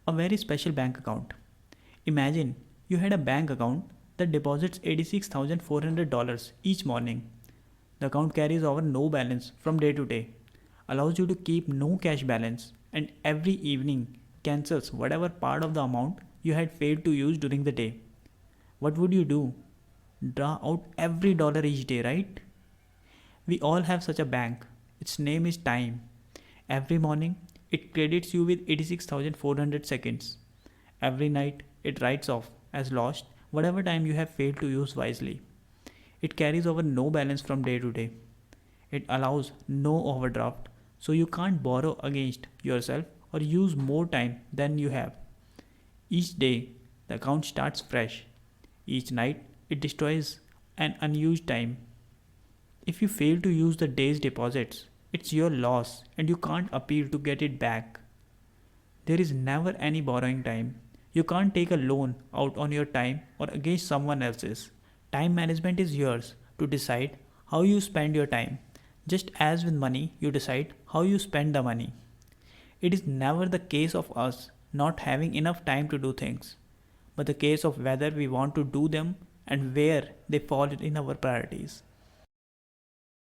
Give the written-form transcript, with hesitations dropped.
A very special bank account. Imagine you had a bank account that deposits $86,400 each morning. The account carries over no balance from day to day, allows you to keep no cash balance, and every evening cancels whatever part of the amount you had failed to use during the day. What would you do? Draw out every dollar each day, right? We all have such a bank. Its name is time. Every morning, it credits you with 86,400 seconds. Every night, it writes off as lost whatever time you have failed to use wisely. It carries over no balance from day to day. It allows no overdraft, so you can't borrow against yourself or use more time than you have. Each day, the account starts fresh. Each night, it destroys an unused time. If you fail to use the day's deposits, it's your loss and you can't appeal to get it back. There is never any borrowing time. You can't take a loan out on your time or against someone else's. Time management is yours to decide how you spend your time. Just as with money, you decide how you spend the money. It is never the case of us not having enough time to do things, but the case of whether we want to do them and where they fall in our priorities.